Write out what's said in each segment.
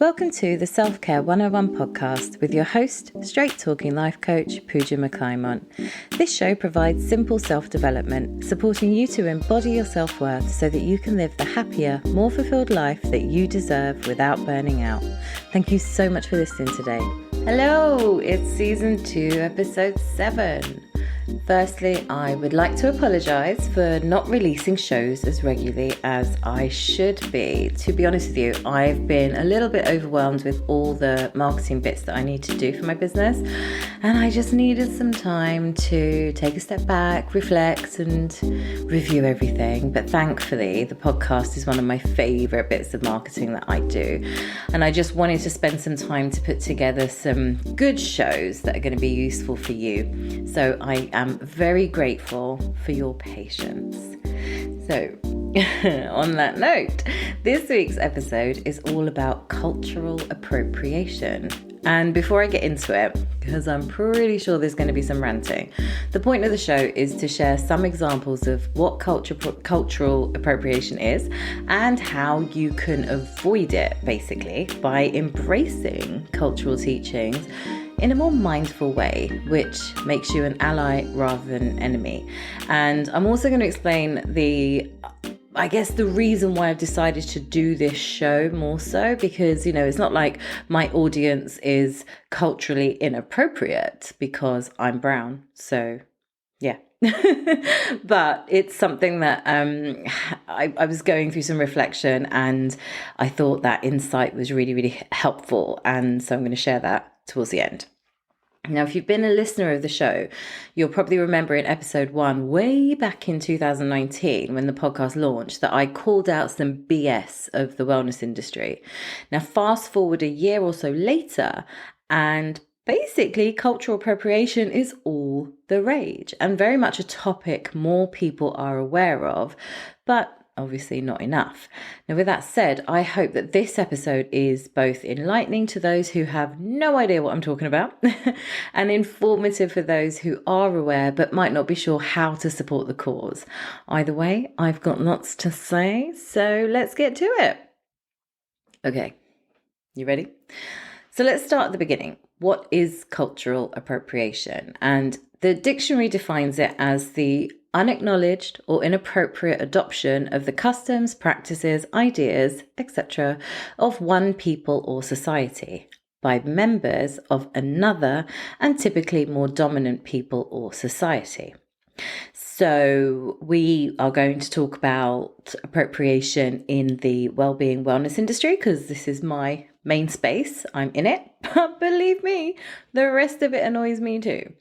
Welcome to the Self-Care 101 podcast with your host, straight-talking life coach, Puja McClymont. This show provides simple self-development, supporting you to embody your self-worth so that you can live the happier, more fulfilled life that you deserve without burning out. Thank you so much for listening today. Hello, it's season 2, episode 7. Firstly, I would like to apologise for not releasing shows as regularly as I should be. To be honest with you, I've been a little bit overwhelmed with all the marketing bits that I need to do for my business, and I just needed some time to take a step back, reflect and review everything. But thankfully, the podcast is one of my favourite bits of marketing that I do, and I just wanted to spend some time to put together some good shows that are going to be useful for you. So I am very grateful for your patience. So, on that note, this week's episode is all about cultural appropriation. And before I get into it, because I'm pretty sure there's going to be some ranting, the point of the show is to share some examples of what cultural appropriation is and how you can avoid it, basically, by embracing cultural teachings in a more mindful way, which makes you an ally rather than an enemy. And I'm also going to explain the reason why I've decided to do this show more so, because, it's not like my audience is culturally inappropriate because I'm brown. So, yeah. But it's something that I was going through some reflection, and I thought that insight was really, really helpful. And so I'm going to share that towards the end. Now, if you've been a listener of the show, you'll probably remember in episode 1, way back in 2019, when the podcast launched, that I called out some BS of the wellness industry. Now, fast forward a year or so later, and basically cultural appropriation is all the rage and very much a topic more people are aware of, but obviously not enough. Now, with that said, I hope that this episode is both enlightening to those who have no idea what I'm talking about and informative for those who are aware but might not be sure how to support the cause. Either way, I've got lots to say, so let's get to it. Okay, you ready? So let's start at the beginning. What is cultural appropriation? And the dictionary defines it as the unacknowledged or inappropriate adoption of the customs, practices, ideas, etc. of one people or society by members of another and typically more dominant people or society. So we are going to talk about appropriation in the wellbeing wellness industry because this is my main space. I'm in it, but believe me, the rest of it annoys me too.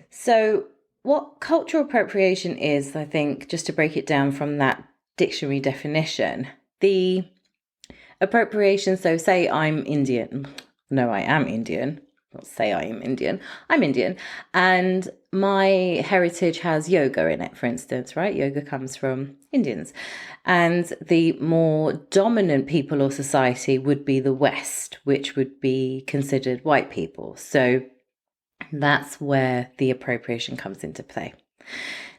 So what cultural appropriation is, I think, just to break it down from that dictionary definition, the appropriation, so say I'm Indian. No, I am Indian. Not say I am Indian. I'm Indian. And my heritage has yoga in it, for instance, right? Yoga comes from Indians. And the more dominant people or society would be the West, which would be considered white people. So that's where the appropriation comes into play.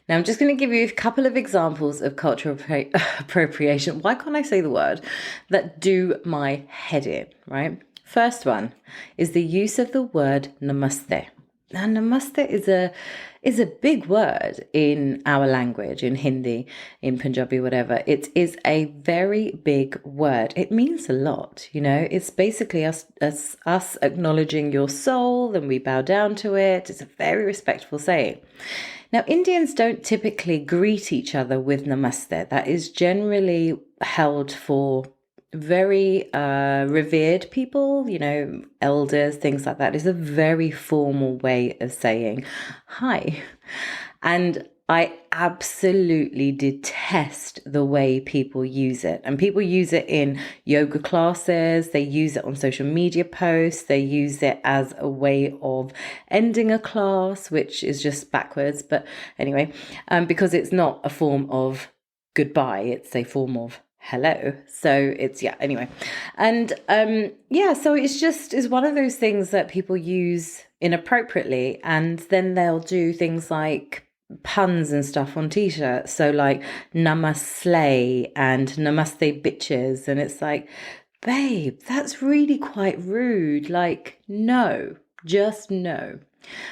Now, I'm just going to give you a couple of examples of cultural appropriation. Why can't I say the word? That do my head in, right? First one is the use of the word namaste. Now, namaste is a big word in our language, in Hindi, in Punjabi, whatever. It is a very big word. It means a lot, It's basically us acknowledging your soul, then we bow down to it. It's a very respectful saying. Now, Indians don't typically greet each other with namaste. That is generally held for very revered people, elders, things like that. Is a very formal way of saying hi. And I absolutely detest the way people use it. And people use it in yoga classes, they use it on social media posts, they use it as a way of ending a class, which is just backwards. But anyway, because it's not a form of goodbye, it's a form of hello. So it's, anyway. And so it's one of those things that people use inappropriately, and then they'll do things like puns and stuff on t-shirts. So like namaste and namaste bitches. And it's like, babe, that's really quite rude. Like, no, just no.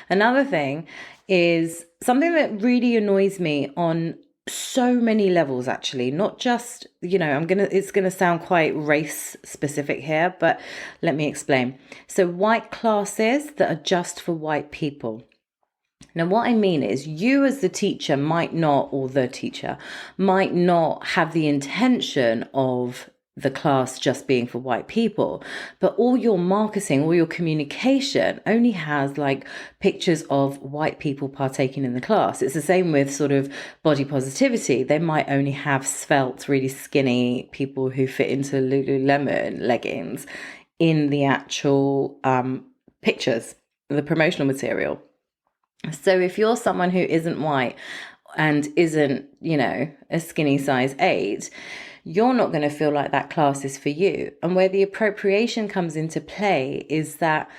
Another thing is something that really annoys me on so many levels, actually, not just, it's going to sound quite race specific here, but let me explain. So white classes that are just for white people. Now, what I mean is you as the teacher might not have the intention of the class just being for white people, but all your marketing, all your communication only has like pictures of white people partaking in the class. It's the same with sort of body positivity. They might only have svelte, really skinny people who fit into Lululemon leggings in the actual pictures, the promotional material. So if you're someone who isn't white and isn't, a skinny size 8, you're not going to feel like that class is for you. And where the appropriation comes into play is that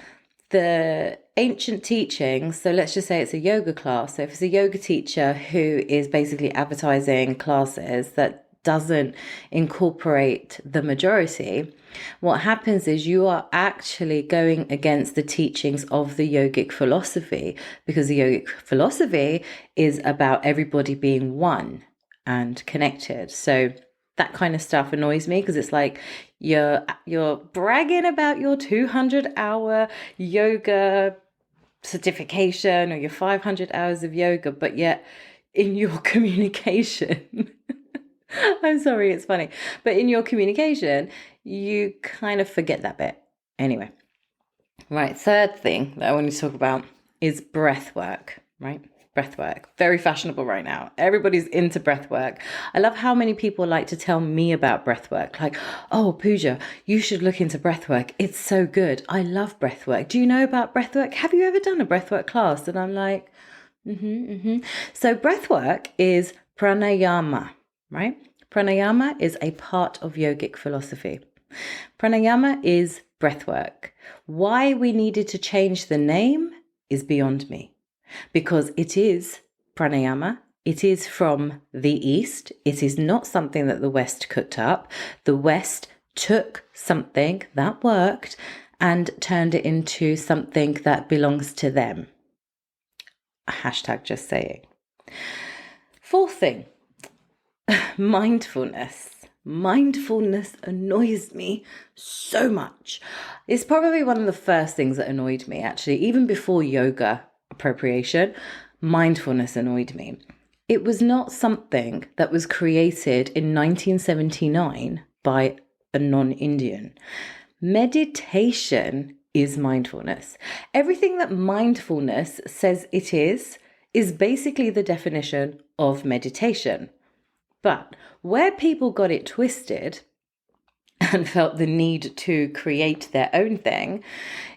the ancient teachings, so let's just say it's a yoga class. So if it's a yoga teacher who is basically advertising classes that doesn't incorporate the majority, what happens is you are actually going against the teachings of the yogic philosophy, because the yogic philosophy is about everybody being one and connected. So that kind of stuff annoys me, because it's like you're bragging about your 200-hour yoga certification or your 500 hours of yoga, but yet in your communication I'm sorry, it's funny, but in your communication you kind of forget that bit. Anyway, right, third thing that I want to talk about is breath work, right? Breath work, very fashionable right now. Everybody's into breath work. I love how many people like to tell me about breath work. Like, oh, Puja, you should look into breath work. It's so good. I love breath work. Do you know about breath work? Have you ever done a breath work class? And I'm like, So breath work is pranayama, right? Pranayama is a part of yogic philosophy. Pranayama is breath work. Why we needed to change the name is beyond me. Because it is pranayama, it is from the East. It is not something that the West cooked up. The West took something that worked and turned it into something that belongs to them. Hashtag just saying. Fourth thing, mindfulness. Mindfulness annoys me so much. It's probably one of the first things that annoyed me, actually, even before yoga appropriation. Mindfulness annoyed me. It was not something that was created in 1979 by a non-Indian. Meditation is mindfulness. Everything that mindfulness says it is basically the definition of meditation. But where people got it twisted and felt the need to create their own thing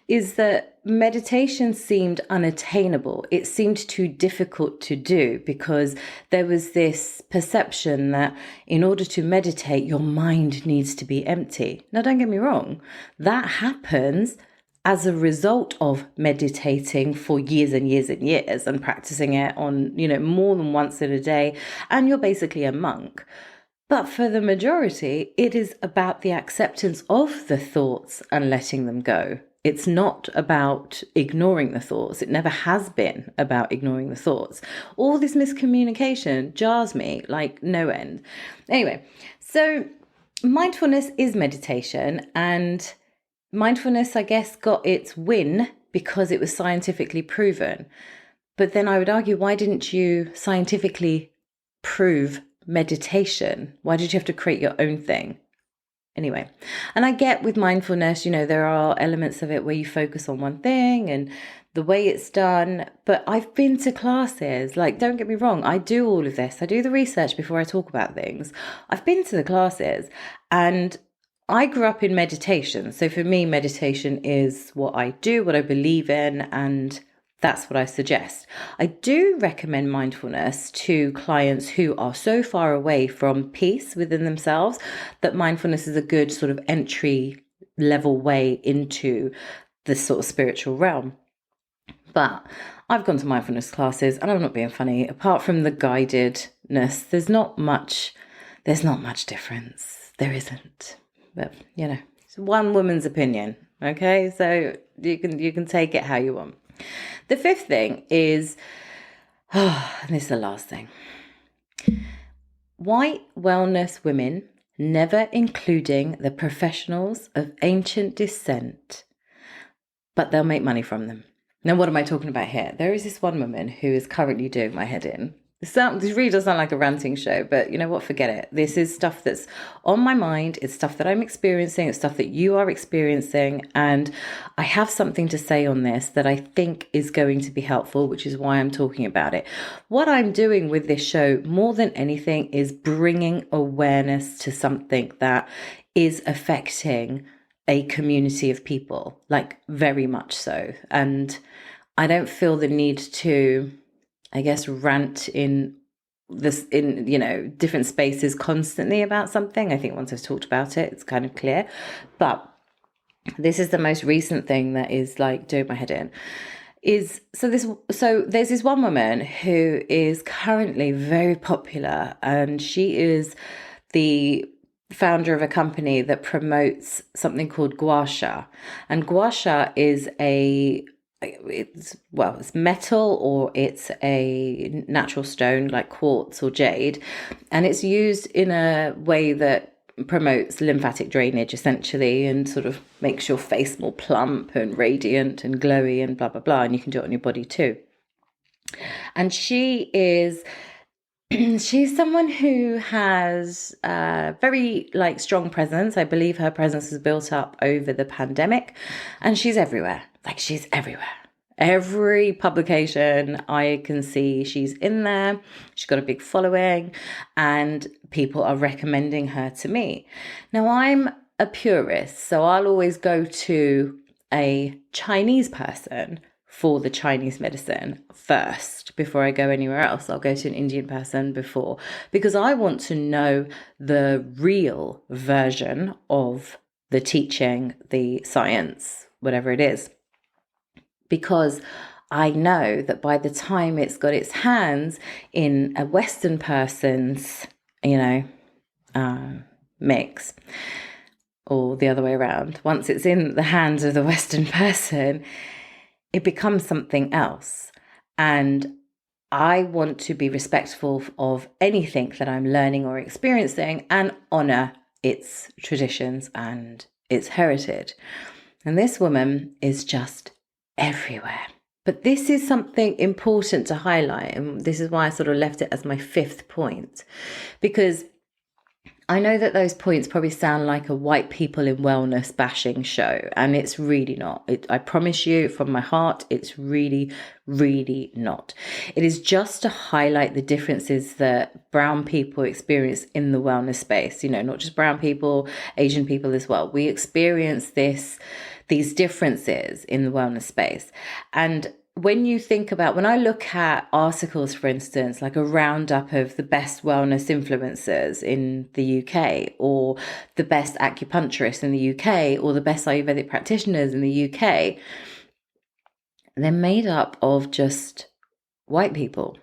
is that meditation seemed unattainable. It seemed too difficult to do because there was this perception that in order to meditate, your mind needs to be empty. Now, don't get me wrong. That happens as a result of meditating for years and years and years and practicing it on, more than once in a day. And you're basically a monk. But for the majority, it is about the acceptance of the thoughts and letting them go. It's not about ignoring the thoughts. It never has been about ignoring the thoughts. All this miscommunication jars me like no end. Anyway, so mindfulness is meditation, and mindfulness, I guess, got its win because it was scientifically proven. But then I would argue, why didn't you scientifically prove meditation? Why did you have to create your own thing? Anyway, and I get with mindfulness, there are elements of it where you focus on one thing and the way it's done. But I've been to classes, like, don't get me wrong, I do all of this. I do the research before I talk about things. I've been to the classes, and I grew up in meditation. So for me, meditation is what I do, what I believe in, and that's what I suggest. I do recommend mindfulness to clients who are so far away from peace within themselves that mindfulness is a good sort of entry level way into this sort of spiritual realm. But I've gone to mindfulness classes, and I'm not being funny. Apart from the guidedness, there's not much difference. There isn't. But, It's one woman's opinion. Okay, so you can take it how you want. The fifth thing is, and this is the last thing. White wellness women, never including the professionals of ancient descent, but they'll make money from them. Now, what am I talking about here? There is this one woman who is currently doing my head in. This really does sound like a ranting show, but you know what? Forget it. This is stuff that's on my mind. It's stuff that I'm experiencing. It's stuff that you are experiencing. And I have something to say on this that I think is going to be helpful, which is why I'm talking about it. What I'm doing with this show, more than anything, is bringing awareness to something that is affecting a community of people, like very much so. And I don't feel the need to, I guess, rant in different spaces constantly about something. I think once I've talked about it, it's kind of clear. But this is the most recent thing that is like doing my head in. So there's this one woman who is currently very popular, and she is the founder of a company that promotes something called gua sha. And gua sha is it's metal, or it's a natural stone like quartz or jade, and it's used in a way that promotes lymphatic drainage essentially, and sort of makes your face more plump and radiant and glowy and blah blah blah, and you can do it on your body too. And she's someone who has a very strong presence. I believe her presence was built up over the pandemic, and she's everywhere. She's everywhere. Every publication I can see, she's in there. She's got a big following, and people are recommending her to me. Now, I'm a purist, so I'll always go to a Chinese person for the Chinese medicine first before I go anywhere else. I'll go to an Indian person before, because I want to know the real version of the teaching, the science, whatever it is. Because I know that by the time it's got its hands in a Western person's, mix, or the other way around, once it's in the hands of the Western person, it becomes something else. And I want to be respectful of anything that I'm learning or experiencing and honor its traditions and its heritage. And this woman is just everywhere. But this is something important to highlight, and this is why I sort of left it as my fifth point, because I know that those points probably sound like a white people in wellness bashing show, and it's really not. I promise you from my heart, it's really, really not. It is just to highlight the differences that brown people experience in the wellness space. Not just brown people, Asian people as well. We experience these differences in the wellness space. And when I look at articles, for instance, like a roundup of the best wellness influencers in the UK, or the best acupuncturists in the UK, or the best Ayurvedic practitioners in the UK, they're made up of just white people.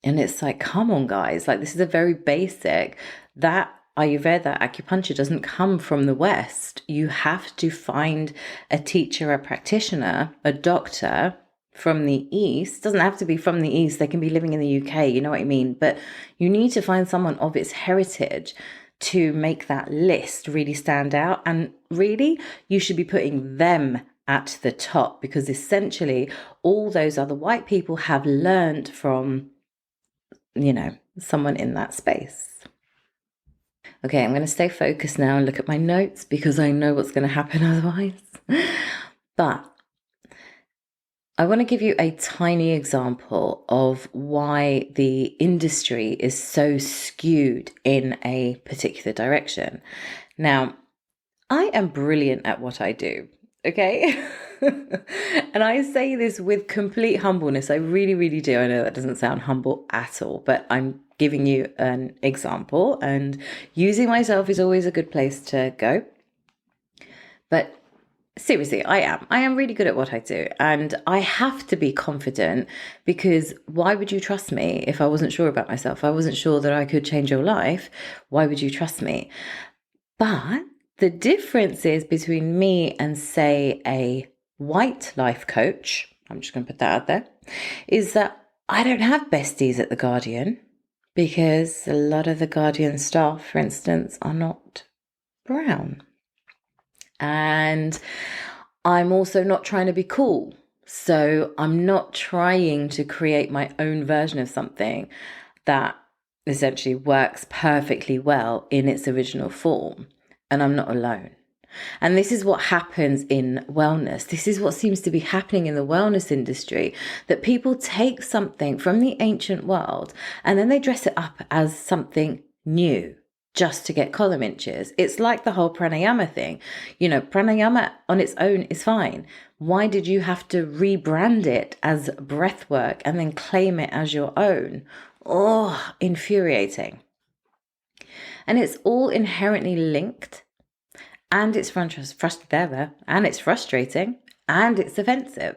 And it's like, come on, guys, this is a very basic, that Ayurveda, acupuncture doesn't come from the West. You have to find a teacher, a practitioner, a doctor from the East. Doesn't have to be from the East. They can be living in the UK, you know what I mean? But you need to find someone of its heritage to make that list really stand out. And really, you should be putting them at the top, because essentially all those other white people have learned from, someone in that space. Okay, I'm going to stay focused now and look at my notes, because I know what's going to happen otherwise. But I want to give you a tiny example of why the industry is so skewed in a particular direction. Now, I am brilliant at what I do, okay? And I say this with complete humbleness. I really, really do. I know that doesn't sound humble at all, but I'm giving you an example, and using myself is always a good place to go. But seriously, I am really good at what I do, and I have to be confident, because why would you trust me if I wasn't sure about myself? If I wasn't sure that I could change your life, why would you trust me? But The difference is between me and, say, a white life coach, I'm just going to put that out there, is that I don't have besties at The Guardian, because a lot of The Guardian staff, for instance, are not brown. And I'm also not trying to be cool. So I'm not trying to create my own version of something that essentially works perfectly well in its original form. And I'm not alone. And this is what happens in wellness. This is what seems to be happening in the wellness industry, that people take something from the ancient world and then they dress it up as something new just to get column inches. It's like the whole pranayama thing. Pranayama on its own is fine. Why did you have to rebrand it as breath work and then claim it as your own? Oh, infuriating. And it's all inherently linked, and it's frustrating, and it's offensive.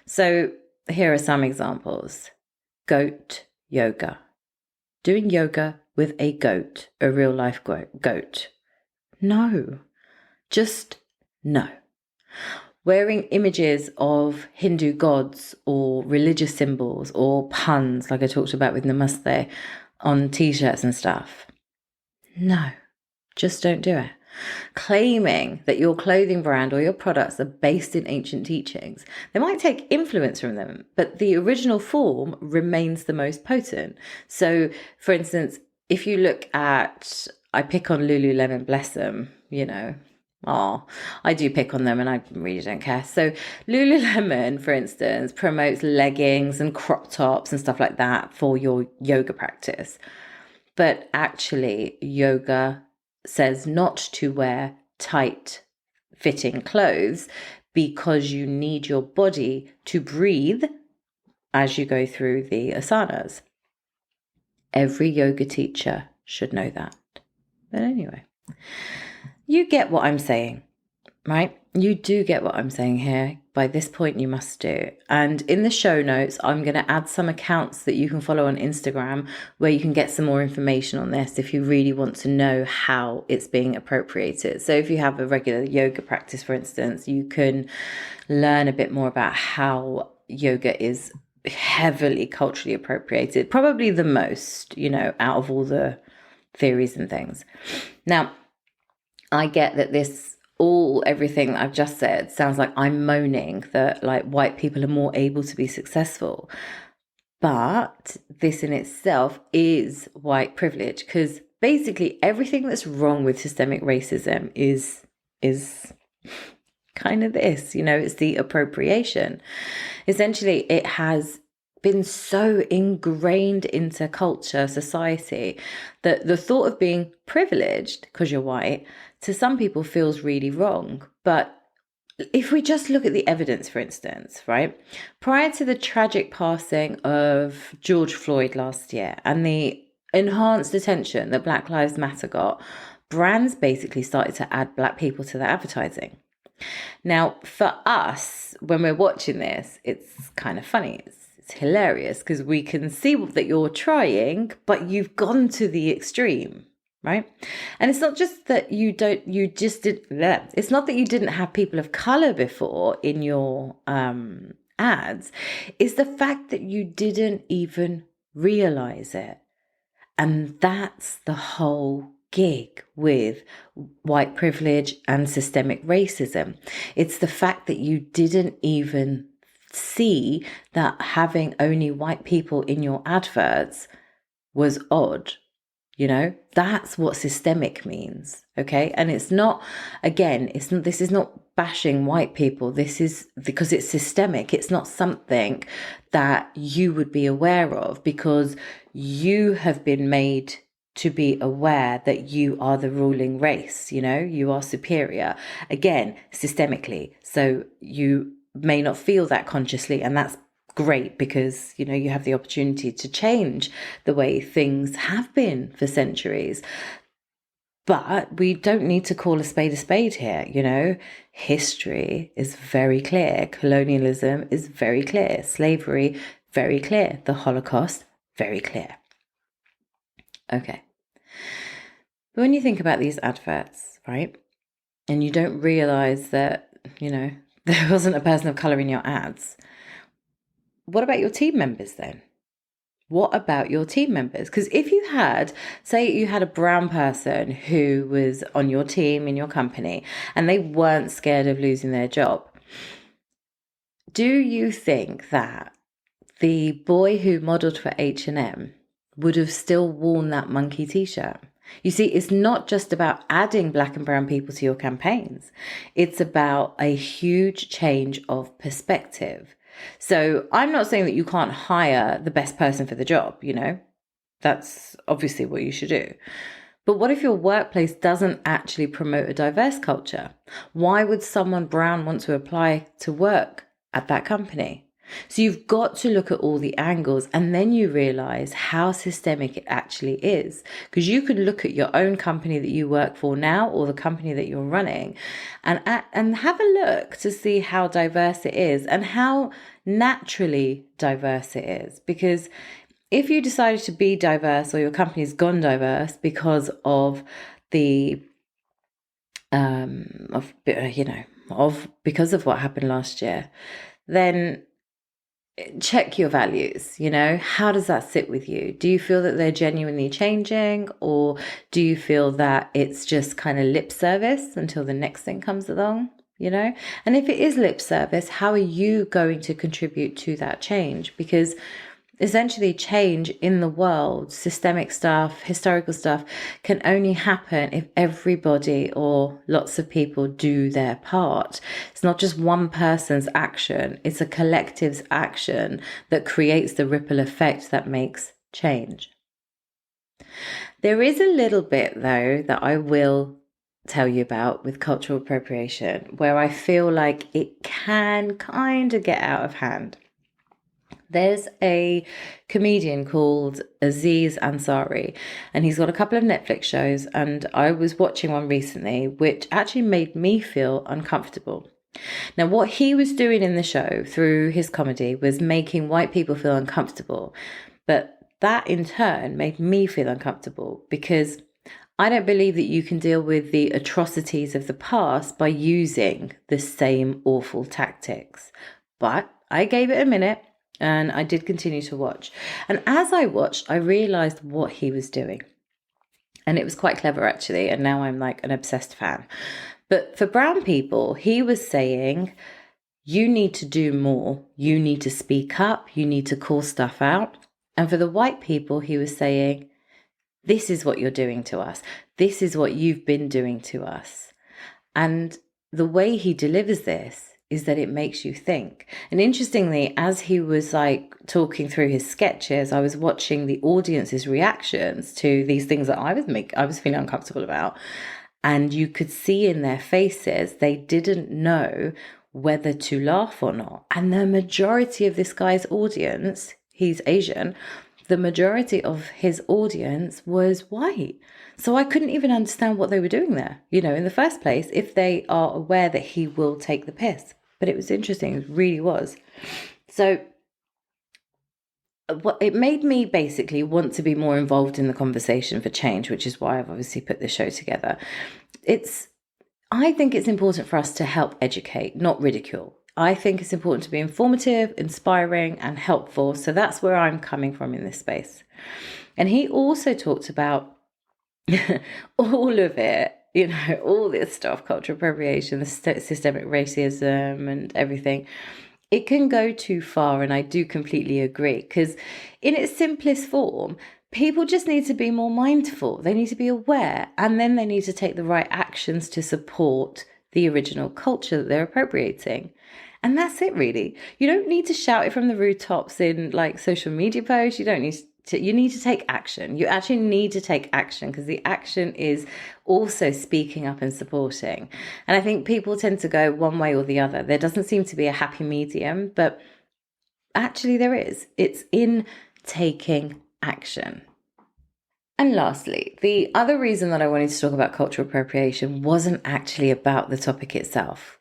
So here are some examples. Goat yoga. Doing yoga with a goat, a real life goat. No, just no. Wearing images of Hindu gods or religious symbols or puns, like I talked about with Namaste, on t-shirts and stuff. No, just don't do it. Claiming that your clothing brand or your products are based in ancient teachings. They might take influence from them, but the original form remains the most potent. So, for instance, if you look at, I pick on Lululemon, bless them, I do pick on them and I really don't care. So Lululemon, for instance, promotes leggings and crop tops and stuff like that for your yoga practice. But actually, yoga says not to wear tight fitting clothes because you need your body to breathe as you go through the asanas. Every yoga teacher should know that. But anyway, you get what I'm saying, right? You do get what I'm saying here. By this point, you must do. And in the show notes, I'm going to add some accounts that you can follow on Instagram where you can get some more information on this if you really want to know how it's being appropriated. So if you have a regular yoga practice, for instance, you can learn a bit more about how yoga is heavily culturally appropriated, probably the most, out of all the theories and things. Now, I get that everything I've just said sounds like I'm moaning that like white people are more able to be successful. But this in itself is white privilege, because basically everything that's wrong with systemic racism is kind of this, it's the appropriation. Essentially, it has been so ingrained into culture, society, that the thought of being privileged because you're white to some people feels really wrong. But if we just look at the evidence, for instance, right, prior to the tragic passing of George Floyd last year and the enhanced attention that Black Lives Matter got, brands basically started to add Black people to their advertising. Now, for us, when we're watching this, it's kind of funny. It's hilarious because we can see that you're trying, but you've gone to the extreme, right? And it's not just that it's not that you didn't have people of color before in your ads. It's the fact that you didn't even realize it. And that's the whole gig with white privilege and systemic racism. It's the fact that you didn't even see that having only white people in your adverts was odd. That's what systemic means. Okay. And it's not, again, this is not bashing white people. This is because it's systemic. It's not something that you would be aware of because you have been made to be aware that you are the ruling race. You are superior, again, systemically. So you may not feel that consciously, and that's great because you have the opportunity to change the way things have been for centuries. But we don't need to call a spade here. History is very clear. Colonialism is very clear. Slavery, very clear. The Holocaust, very clear. Okay. But when you think about these adverts, right, and you don't realize that, there wasn't a person of color in your ads, what about your team members then? What about your team members? Because if you had, say you had a brown person who was on your team in your company and they weren't scared of losing their job, do you think that the boy who modeled for H&M would have still worn that monkey t-shirt? You see, it's not just about adding black and brown people to your campaigns. It's about a huge change of perspective. So I'm not saying that you can't hire the best person for the job, That's obviously what you should do. But what if your workplace doesn't actually promote a diverse culture? Why would someone brown want to apply to work at that company? So you've got to look at all the angles, and then you realize how systemic it actually is. Because you could look at your own company that you work for now, or the company that you're running, and have a look to see how diverse it is and how naturally diverse it is. Because if you decided to be diverse, or your company's gone diverse because of the because of what happened last year, then check your values. How does that sit with you? Do you feel that they're genuinely changing, or do you feel that it's just kind of lip service until the next thing comes along? And if it is lip service, how are you going to contribute to that change? Because essentially change in the world, systemic stuff, historical stuff, can only happen if everybody or lots of people do their part. It's not just one person's action, it's a collective's action that creates the ripple effect that makes change. There is a little bit, though, that I will tell you about with cultural appropriation, where I feel like it can kind of get out of hand. There's a comedian called Aziz Ansari, and he's got a couple of Netflix shows, and I was watching one recently which actually made me feel uncomfortable. Now, what he was doing in the show through his comedy was making white people feel uncomfortable, but that in turn made me feel uncomfortable because I don't believe that you can deal with the atrocities of the past by using the same awful tactics. But I gave it a minute. And I did continue to watch. And as I watched, I realized what he was doing. And it was quite clever, actually. And now I'm like an obsessed fan. But for brown people, he was saying, you need to do more. You need to speak up. You need to call stuff out. And for the white people, he was saying, this is what you're doing to us. This is what you've been doing to us. And the way he delivers this is that it makes you think. And interestingly, as he was like talking through his sketches, I was watching the audience's reactions to these things that I was feeling uncomfortable about. And you could see in their faces, they didn't know whether to laugh or not. And the majority of this guy's audience, he's Asian, the majority of his audience was white. So I couldn't even understand what they were doing there, in the first place, if they are aware that he will take the piss. But it was interesting, it really was. So it made me basically want to be more involved in the conversation for change, which is why I've obviously put this show together. I think it's important for us to help educate, not ridicule. I think it's important to be informative, inspiring, and helpful. So that's where I'm coming from in this space. And he also talked about all of it, all this stuff, cultural appropriation, the systemic racism and everything. It can go too far, and I do completely agree, because in its simplest form, people just need to be more mindful. They need to be aware, and then they need to take the right actions to support the original culture that they're appropriating. And that's it, really. You don't need to shout it from the rooftops in like social media posts. You need to take action. You actually need to take action, because the action is also speaking up and supporting. And I think people tend to go one way or the other. There doesn't seem to be a happy medium, but actually there is. It's in taking action. And lastly, the other reason that I wanted to talk about cultural appropriation wasn't actually about the topic itself.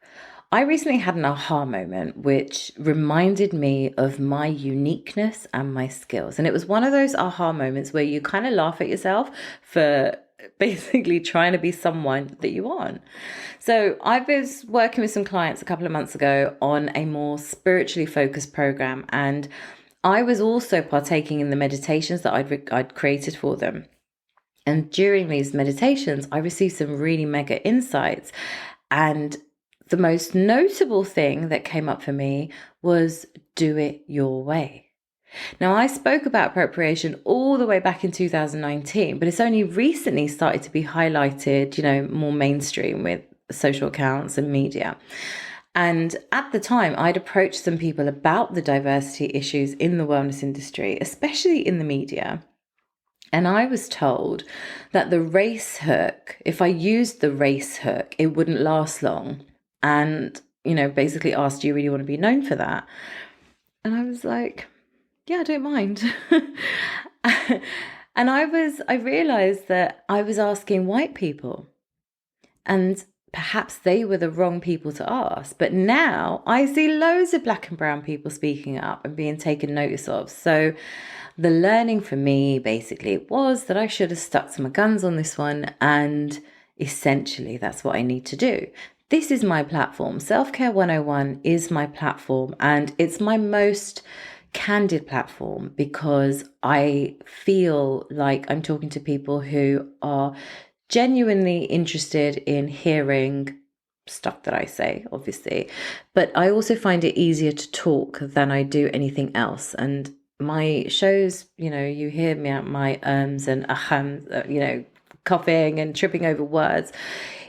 I recently had an aha moment which reminded me of my uniqueness and my skills. And it was one of those aha moments where you kind of laugh at yourself for basically trying to be someone that you aren't. So I was working with some clients a couple of months ago on a more spiritually focused program, and I was also partaking in the meditations that I'd created for them. And during these meditations, I received some really mega insights. And the most notable thing that came up for me was do it your way. Now, I spoke about appropriation all the way back in 2019, but it's only recently started to be highlighted, more mainstream with social accounts and media. And at the time, I'd approached some people about the diversity issues in the wellness industry, especially in the media. And I was told that the race hook, if I used the race hook, it wouldn't last long. And, basically asked, do you really want to be known for that? And I was like, yeah, I don't mind. And I realized that I was asking white people, and perhaps they were the wrong people to ask. But now I see loads of black and brown people speaking up and being taken notice of. So the learning for me basically was that I should have stuck to my guns on this one. And essentially that's what I need to do. This is my platform. Self-Care 101 is my platform, and it's my most candid platform because I feel like I'm talking to people who are genuinely interested in hearing stuff that I say, obviously, but I also find it easier to talk than I do anything else. And my shows, you hear me out my ums and ahams, coughing and tripping over words,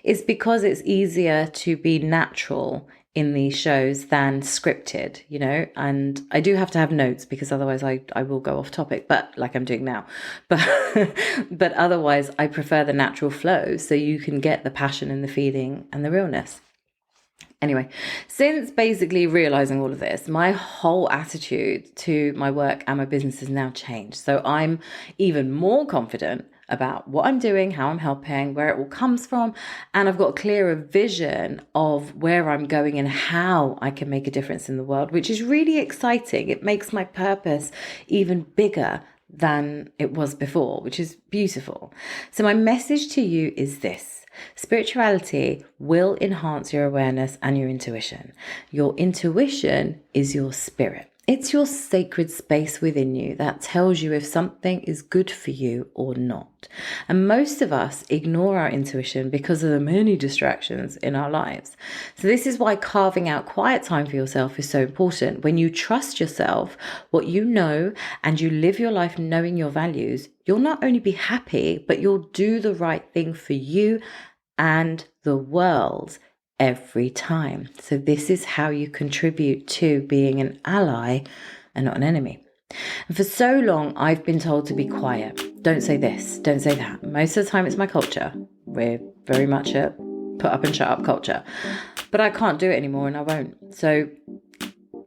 is because it's easier to be natural in these shows than scripted, and I do have to have notes because otherwise I will go off topic, but like I'm doing now, but otherwise I prefer the natural flow so you can get the passion and the feeling and the realness. Anyway, since basically realizing all of this, my whole attitude to my work and my business has now changed. So I'm even more confident about what I'm doing, how I'm helping, where it all comes from. And I've got a clearer vision of where I'm going and how I can make a difference in the world, which is really exciting. It makes my purpose even bigger than it was before, which is beautiful. So my message to you is this: spirituality will enhance your awareness and your intuition. Your intuition is your spirit. It's your sacred space within you that tells you if something is good for you or not. And most of us ignore our intuition because of the many distractions in our lives. So this is why carving out quiet time for yourself is so important. When you trust yourself, what you know, and you live your life knowing your values, you'll not only be happy, but you'll do the right thing for you and the world every time. So this is how you contribute to being an ally and not an enemy. And for so long, I've been told to be quiet. Don't say this, don't say that. Most of the time it's my culture. We're very much a put up and shut up culture. But I can't do it anymore, and I won't. So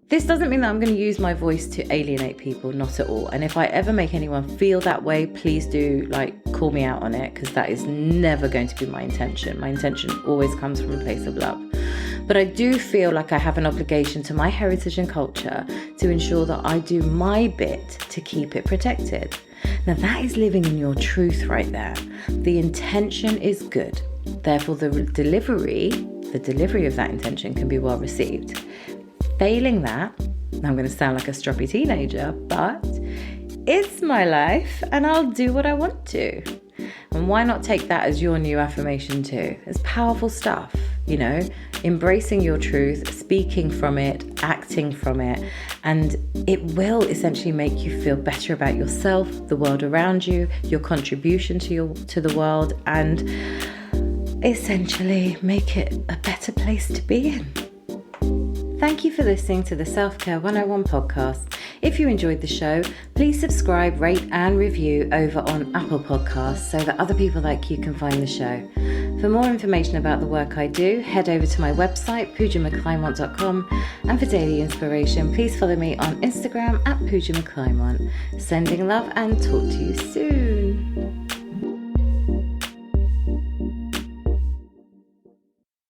this doesn't mean that I'm going to use my voice to alienate people, not at all. And if I ever make anyone feel that way, please do call me out on it, because that is never going to be my intention. My intention always comes from a place of love. But I do feel like I have an obligation to my heritage and culture to ensure that I do my bit to keep it protected. Now that is living in your truth right there. The intention is good. Therefore, the delivery of that intention can be well received. Failing that, I'm going to sound like a stroppy teenager, but it's my life and I'll do what I want to. And why not take that as your new affirmation too? It's powerful stuff, embracing your truth, speaking from it, acting from it, and it will essentially make you feel better about yourself, the world around you, your contribution to the world, and essentially make it a better place to be in. Thank you for listening to the Self-Care 101 podcast. If you enjoyed the show, please subscribe, rate and review over on Apple Podcasts so that other people like you can find the show. For more information about the work I do, head over to my website, PujaMcClymont.com, and for daily inspiration, please follow me on Instagram at Puja McClymont. Sending love and talk to you soon.